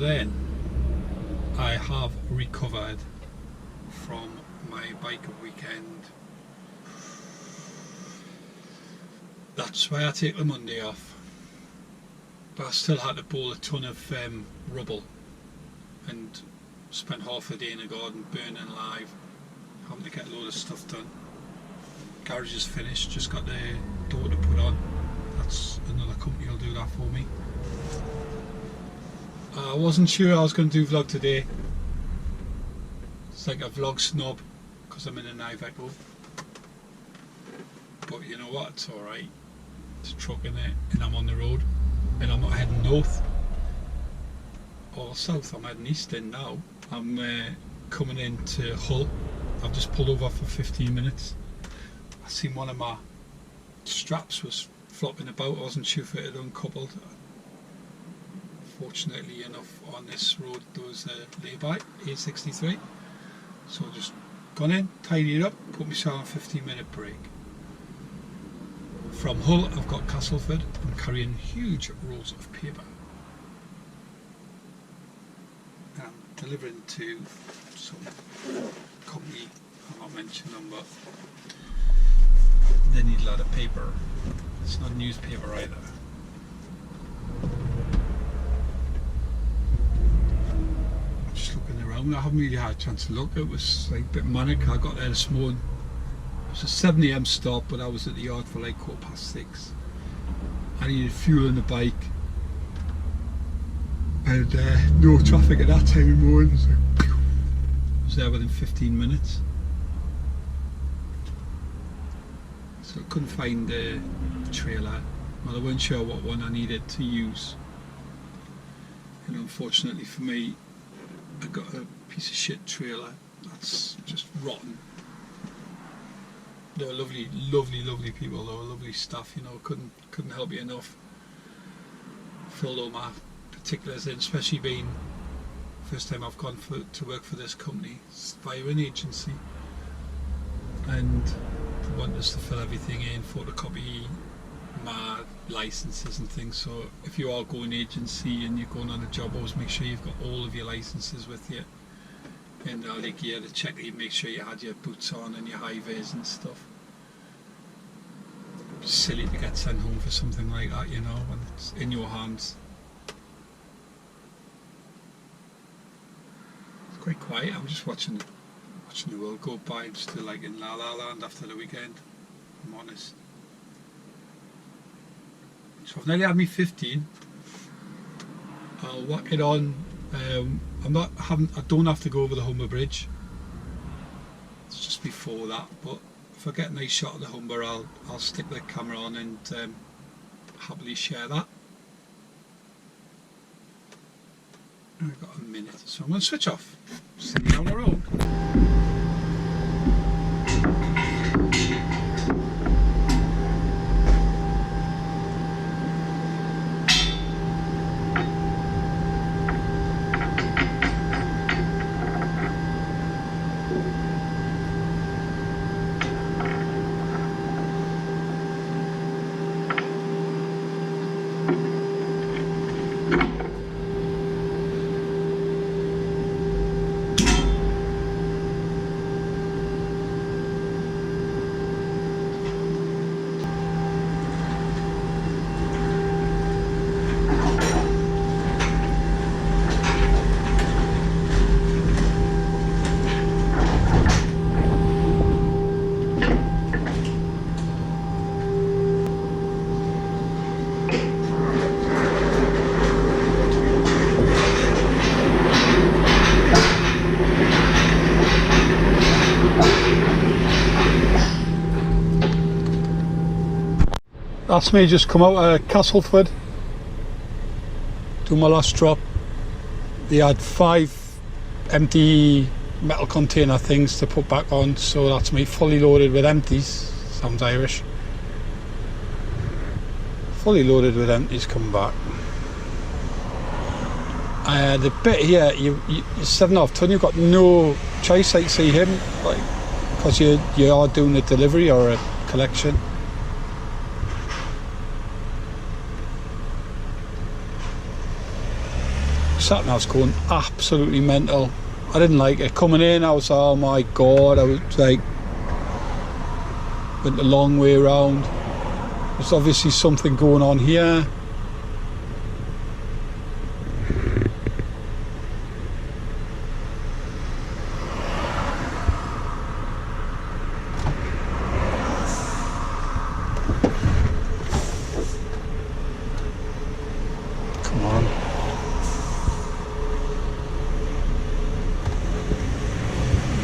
then I have recovered from my bike weekend. That's why I take the Monday off, but I still had to bowl a ton of rubble and spent half a day in the garden burning alive, having to get a load of stuff done. Garage is finished, just got the door to put on. That's another company will do that for me. I wasn't sure I was going to do vlog today. It's like a vlog snob because I'm in an Iveco. But you know what, it's alright. There's a truck in there and I'm on the road, and I'm not heading north or south, I'm heading east in now. I'm coming into Hull. I've just pulled over for 15 minutes. I seen one of my straps was flopping about. I wasn't sure if it had uncoupled. Fortunately enough, on this road there was a lay-by, A63. So I just gone in, tidied it up, put myself on a 15-minute break. From Hull I've got Castleford. I'm carrying huge rolls of paper. And I'm delivering to some company, I'll not mention them, but they need a lot of paper. It's not newspaper either. I'm just looking around. I haven't really had a chance to look. It was like a bit manic. I got there this morning. It was a 7 AM stop, but I was at the yard for like 6:15. I needed fuel in the bike, and no traffic at that time in the morning. So I was there within 15 minutes. So I couldn't find the trailer. Well, I wasn't sure what one I needed to use. And unfortunately for me, I got a piece of shit trailer that's just rotten. They were lovely, lovely, lovely people. They were lovely staff. You know, couldn't help you enough. Filled all my particulars in, especially being first time I've gone to work for this company. It's via an agency, and they want us to fill everything in, photocopy my licenses and things. So if you are going agency and you're going on a job, always make sure you've got all of your licenses with you. And like gear to check that you make sure you had your boots on and your high vis and stuff. It's silly to get sent home for something like that, you know, when it's in your hands. It's quite quiet. I'm just watching the world go by. I'm still like in La La Land after the weekend, I'm honest. So I've nearly had me 15. I'll whack it on. I don't have to go over the Humber Bridge. It's just before that, but if I get a nice shot of the Humber, I'll stick the camera on and happily share that. I've got a minute, so I'm going to switch off. See you on the road. That's me just come out of Castleford, do my last drop. They had 5 empty metal container things to put back on, so that's me fully loaded with empties. Sounds Irish. Fully loaded with empties coming back. The bit here, you're 7.5 ton, you've got no choice, like see him, like, because you are doing a delivery or a collection. sat and I was going absolutely mental. I didn't like it. Coming in, I was, oh my god, I was like, went a long way around. There's obviously something going on here. Come on.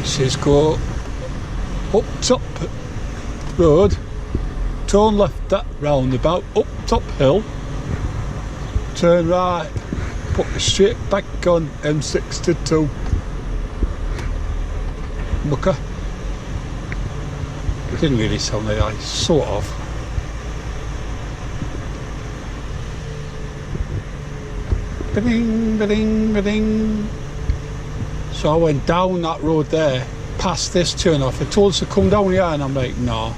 It says go up top road, turn left that roundabout, up top hill, turn right, put me straight back on M62. Mucker. It didn't really sound like that, sort of. Ba-ding, ba-ding, ba-ding. So I went down that road there, past this turn off. It told us to come down here and I'm like, no.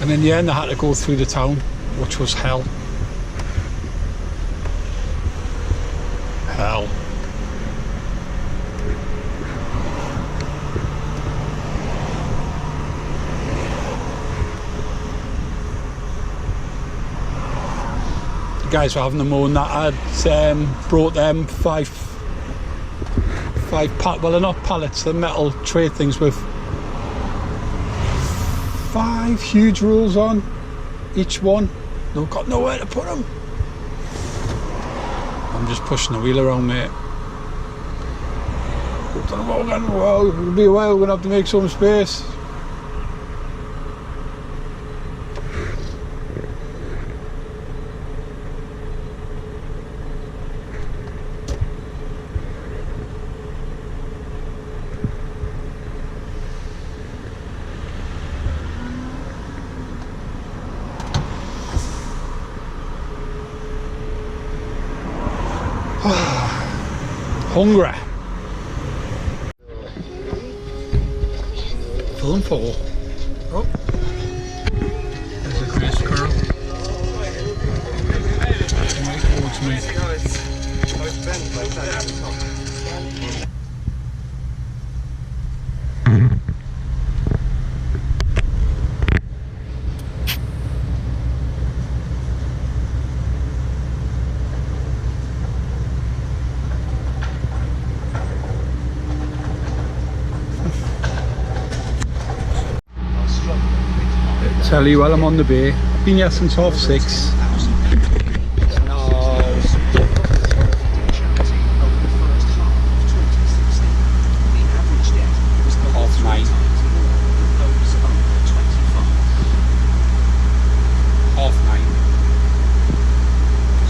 And in the end I had to go through the town, which was hell. Hell. The guys were having a moan that I'd brought them five well, they're not pallets, they're metal tray things with 5 huge rolls on each one. They've got nowhere to put them. I'm just pushing the wheel around, mate. Well, it'll be a while, we're going to have to make some space. Hungry. Film full. Oh, there's a grey squirrel. Right towards me. Tell you while I'm on the bay, I've been here since 6:30. It's now 9:30. 9:30.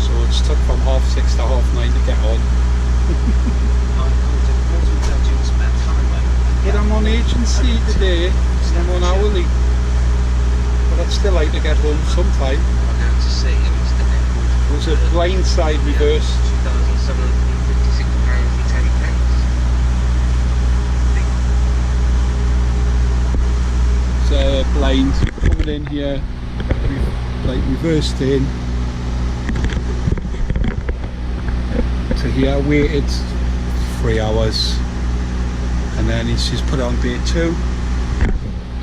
So it's took from 6:30 to 9:30 to get on. But I'm on agency today, so I'm on hourly. But I'd still like to get home sometime. It was a blindside reverse. It's a blind coming in here, like reversed in to here, waited 3 hours, and then he's just put on bay 2.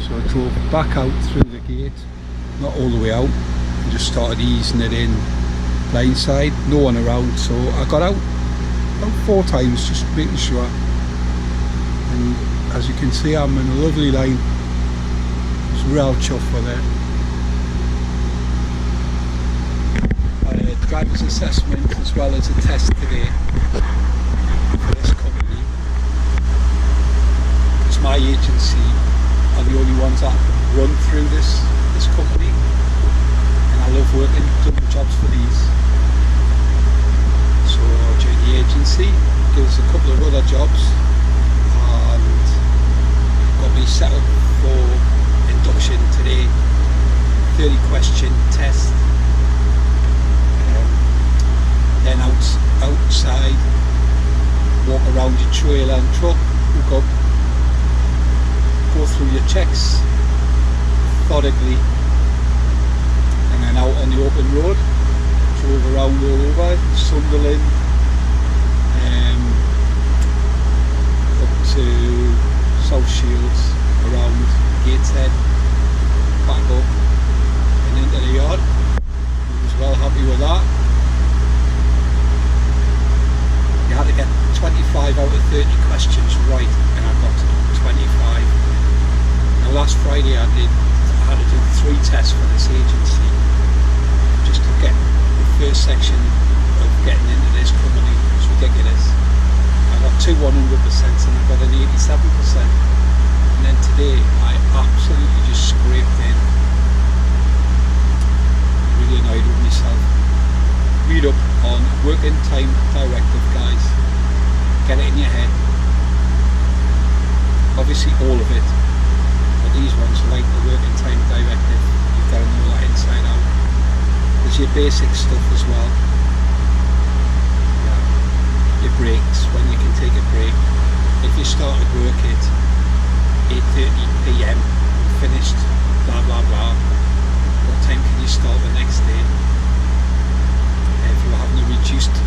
So I drove back out through the gate, not all the way out, and just started easing it in blindside, no one around, so I got out about 4 times just making sure. And as you can see, I'm in a lovely line. I was real chuffed with it. I had a driver's assessment as well as a test today for this company. It's my agency are the only ones that run through this company, and I love working, doing jobs for these. So during the agency, gives a couple of other jobs and got me set up for induction today. 30 question test, then outside, walk around your trailer and truck, hook up, go through your checks methodically, and then out on the open road, drove around all over Sunderland, 30 questions right, and I got 25. Now last Friday I had to do 3 tests for this agency just to get the first section of getting into this company. It's ridiculous. I got 2 100% and I got an 87%. And then today I absolutely just scraped in. Really annoyed with myself. Read up on working time directive, guys. Get it in your head. Obviously all of it, but these ones like the working time directive, you've got to know that inside out. There's your basic stuff as well. Yeah. Your breaks, when you can take a break. If you start at work at 8:30 PM, finished, blah blah blah, what time can you start the next day? If you're having a reduced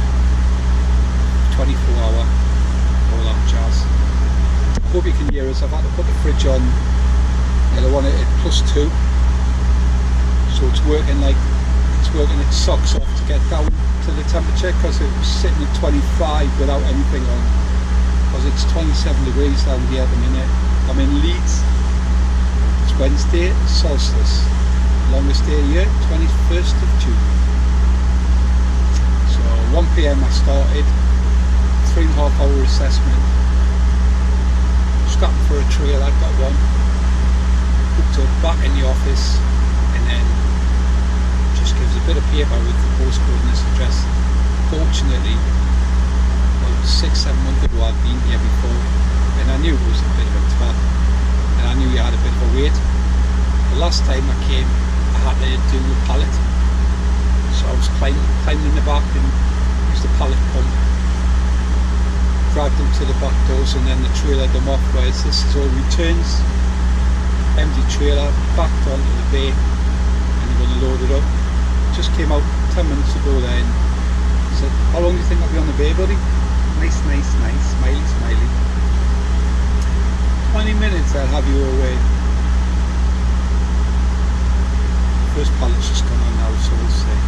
24-hour, all that jazz. I hope you can hear us. I've had to put the fridge on, and I want it at +2, so it's working its socks off to get down to the temperature, because it was sitting at 25 without anything on, because it's 27 degrees down here at the minute. I'm in Leeds. It's Wednesday, solstice, longest day of the year, 21st of June. So 1 PM I started, 3.5 hour assessment, strapping for a trail. I've got one hooked up back in the office, and then just gives a bit of paper with the postcode and this address. Fortunately, about 6-7 months ago I'd been here before, and I knew it was a bit of a twat, and I knew you had a bit of a wait. The last time I came I had to do a pallet, so I was climbing in the back and used the pallet pump, dragged them to the back doors, and then the trailer them off, whereas this is all returns. Empty trailer, backed onto the bay, and they're going to load it up. Just came out 10 minutes ago there and said, how long do you think I'll be on the bay, buddy? Nice, smiley, smiley. 20 minutes I'll have you away. First pallet's just gone on now, so we'll see.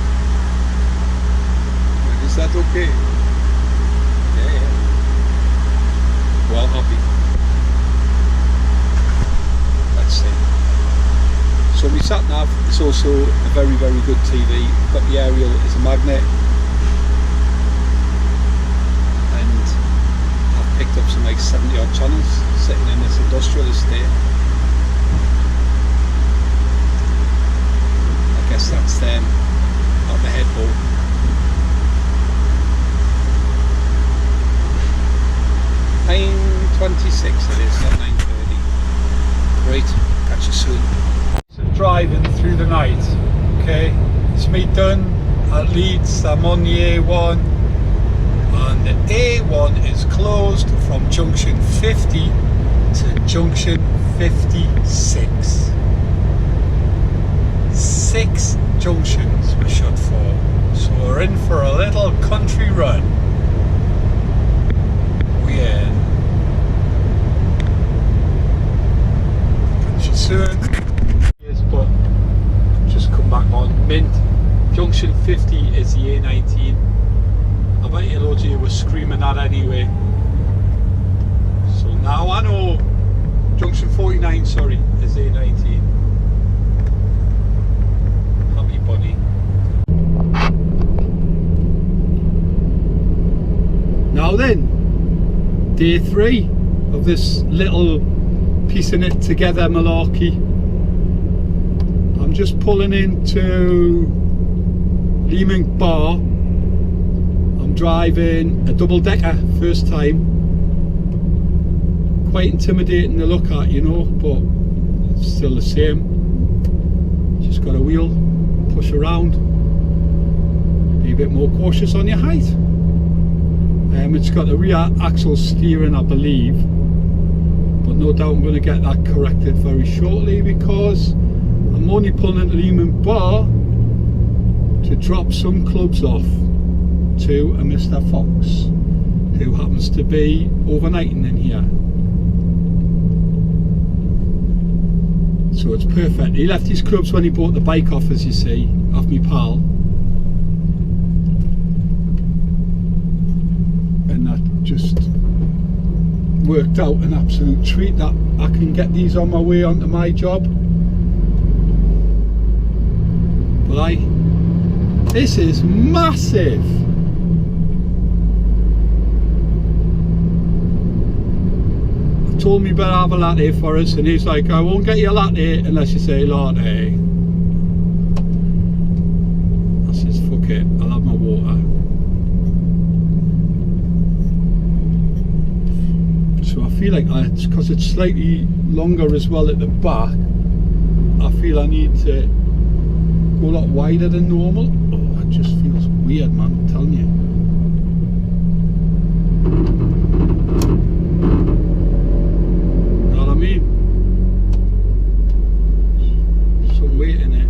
Is that okay? Yeah. Well, happy. Let's see. So my sat nav is also a very, very good TV. Got the aerial as a magnet, and I've picked up some like 70 odd channels sitting in this industrial estate. I guess that's them at the head bowl. .26 it is, not 9:30. Great, catch you soon. So driving through the night, okay, it's me done at Leeds. I'm on the A1, and the A1 is closed from junction 50 to junction 56. 6 junctions were shut for, so we're in for a little country run. Weird. Soon, yes, but just come back on Mint. Junction 50 is the A19. I bet you loads of you were screaming that anyway. So now I know. Junction 49, sorry, is A19. Happy bunny. Now then, day 3 of this little piecing it together malarkey. I'm just pulling into Lehman Bar. I'm driving a double-decker, first time. Quite intimidating to look at, you know, but it's still the same. Just got a wheel, push around, be a bit more cautious on your height. It's got the rear axle steering, I believe, but no doubt I'm going to get that corrected very shortly, because I'm only pulling into Lehman Bar to drop some clubs off to a Mr. Fox who happens to be overnighting in here. So it's perfect. He left his clubs when he bought the bike off, as you see, off me pal, and that just worked out an absolute treat that I can get these on my way onto my job. But this is massive. I told me better have a latte for us, and he's like, I won't get you a latte unless you say latte. I says, fuck it, I'll have my water. So I feel like because it's slightly longer as well at the back, I feel I need to go a lot wider than normal. Oh, it just feels weird, man, I'm telling you. Know what I mean? Some weight in it.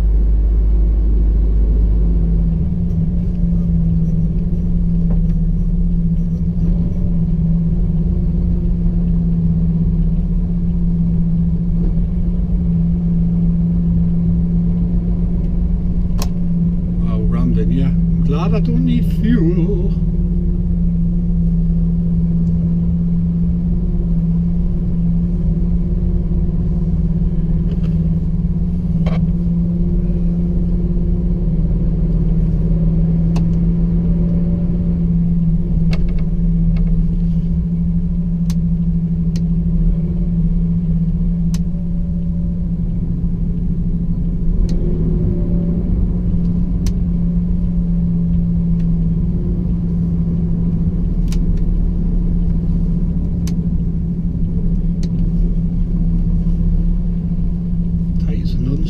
Yeah, I'm glad I don't need fuel.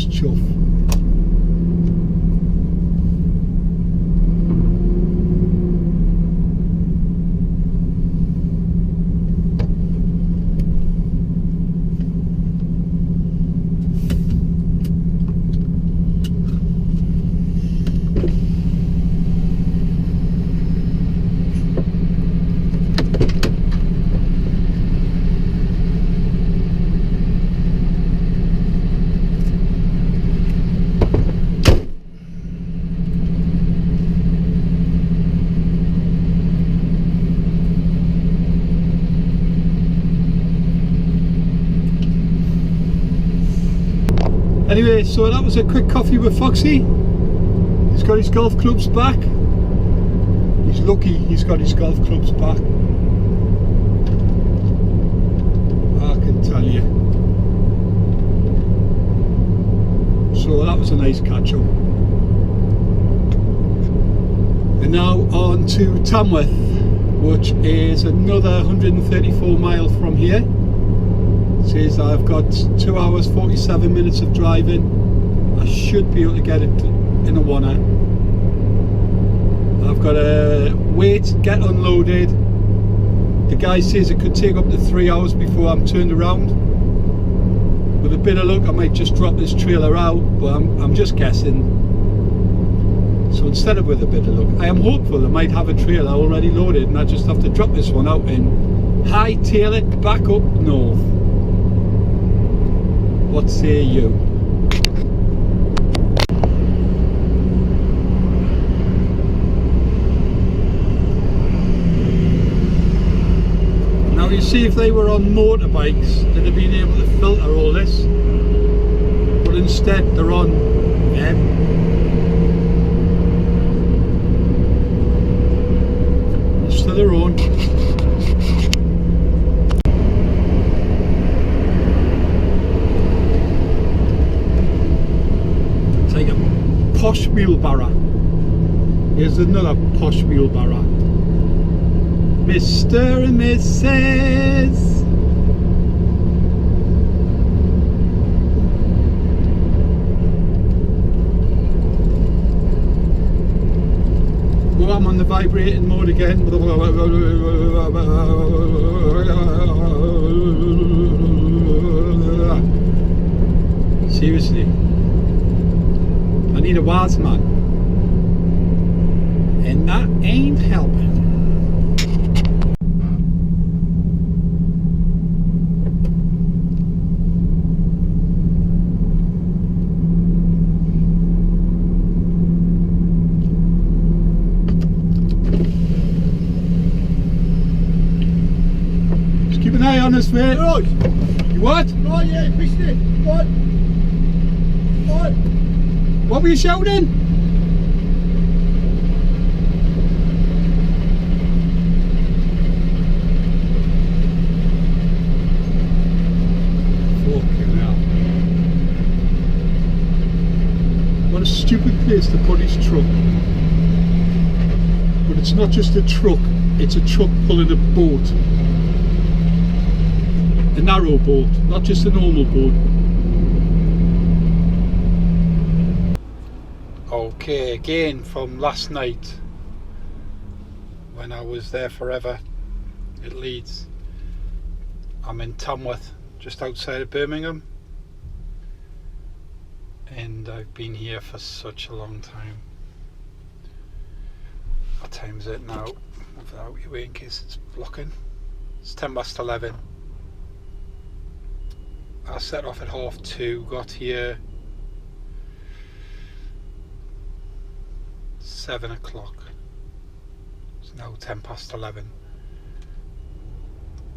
Chuff. Anyway, so that was a quick coffee with Foxy. He's got his golf clubs back. He's lucky he's got his golf clubs back. I can tell you. So that was a nice catch up. And now on to Tamworth, which is another 134 miles from here. It says I've got 2 hours 47 minutes of driving. I should be able to get it in a one hour. I've got to wait, get unloaded. The guy says it could take up to 3 hours before I'm turned around. With a bit of luck I might just drop this trailer out, but I'm just guessing. So instead of with a bit of luck, I am hopeful I might have a trailer already loaded and I just have to drop this one out and hightail it back up north. What say you? Now you see, if they were on motorbikes, they'd have been able to filter all this, but instead they're on them. It's to their own. Like a posh wheelbarrow. Here's another posh wheelbarrow. Mr. and Mrs. Oh, I'm on the vibrating mode again. Seriously. I need a wise man, and that ain't helping. Just keep an eye on goodness, mate. Right. You what? Right, yeah, missed it. Right. Right. What were you shouting? Fucking hell. What a stupid place to put his truck. But it's not just a truck, it's a truck pulling a boat. A narrow boat, not just a normal boat. Okay, again from last night when I was there forever at Leeds. I'm in Tamworth, just outside of Birmingham, and I've been here for such a long time. What time is it now? Move that out your way in case it's blocking. It's 11:10. I set off at 2:30, got here 7 o'clock. It's now 11:10.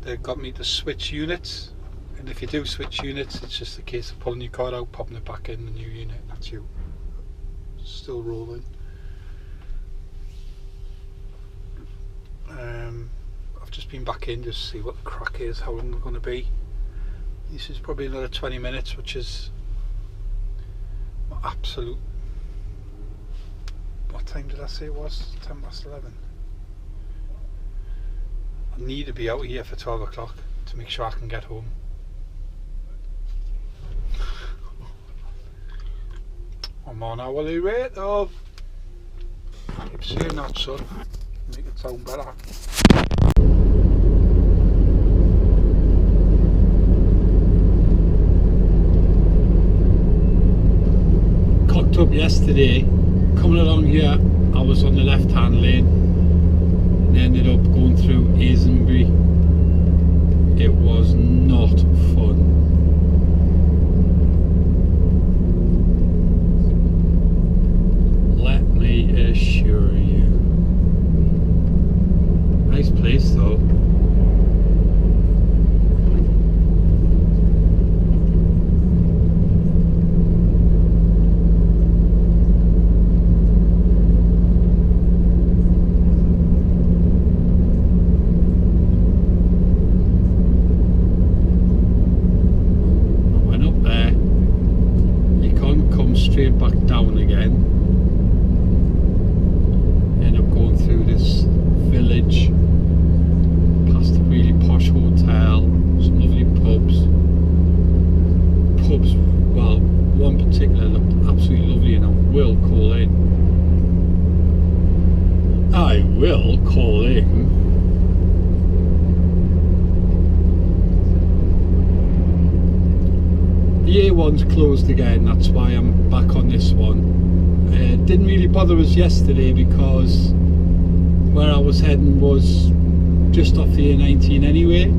They've got me to switch units, and if you do switch units, it's just a case of pulling your car out, popping it back in the new unit, and that's you. Still rolling. I've just been back in just to see what the crack is, how long we're going to be. This is probably another 20 minutes, which is absolute. What time did I say it was? 11:10. I need to be out here for 12 o'clock to make sure I can get home. I'm on hourly rate though. Keep saying that, son. Make it sound better. Cocked up yesterday. Coming along here, I was on the left hand lane and ended up going through Asenbury. It was not fun. Let me assure you. Nice place though. Straight back down again. End up going through this village, past a really posh hotel, some lovely pubs. Well, one particular looked absolutely lovely, and I will call in. The A1's closed again, that's why I'm back on this one. Didn't really bother us yesterday because where I was heading was just off the A19 anyway.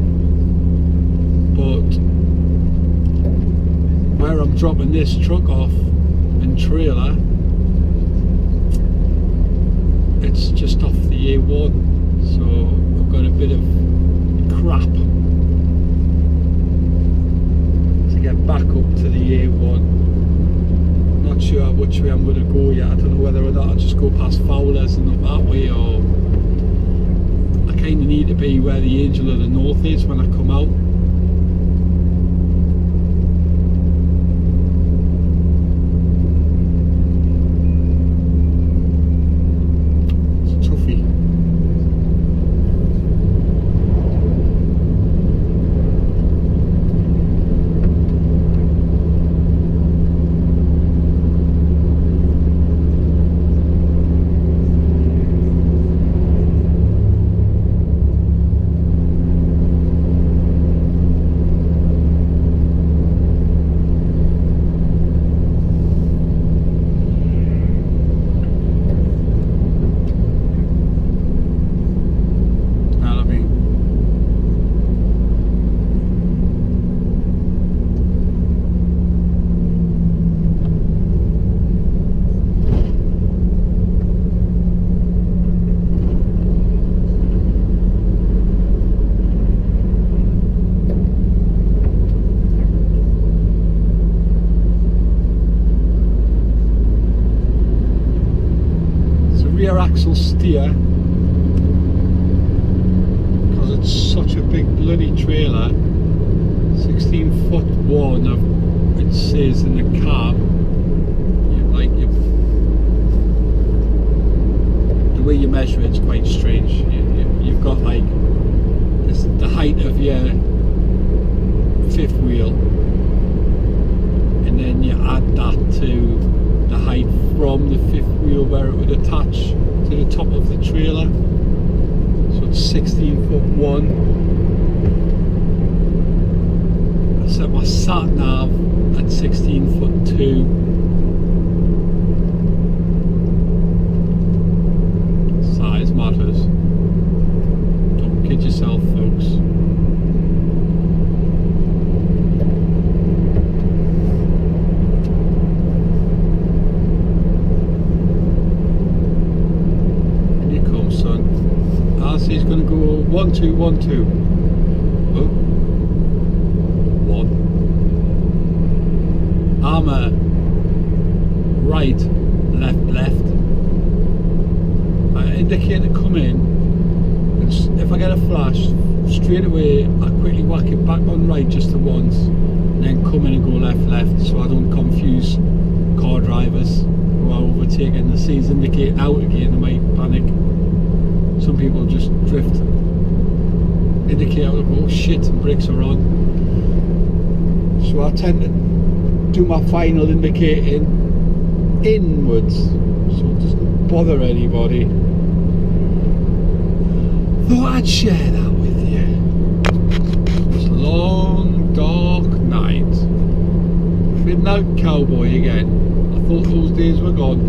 But where I'm dropping this truck off and trailer, it's just off the A1. So I've got a bit of crap get back up to the A1. Not sure which way I'm going to go yet. I don't know whether or not I'll just go past Fowler's and up that way, or I kind of need to be where the Angel of the North is when I come out. It's a toughie. rear axle steer, because it's such a big bloody trailer. 16 foot one, it says in the cab. The way you measure it's quite strange. You've got like the height of your fifth wheel, and then you add that to the height from the fifth wheel where it would attach to the top of the trailer. So it's 16 foot one. I set my sat nav at 16 foot two. Size matters. Don't kid yourself, folks. And here comes, son. RC's gonna go 1 2 1 2. Oh. 1. Armour right, left, left. Indicator come in, and if I get a flash straight away I quickly whack it back on right just to once, and then come in and go left left, so I don't confuse car drivers who are overtaking. The C's indicating out again, they might panic. Some people just drift, indicate out, oh shit, and brakes are on. So I tend to do my final indicating inwards, so it doesn't bother anybody. Thought I'd share that with you. This long, dark night. Midnight cowboy again. I thought those days were gone.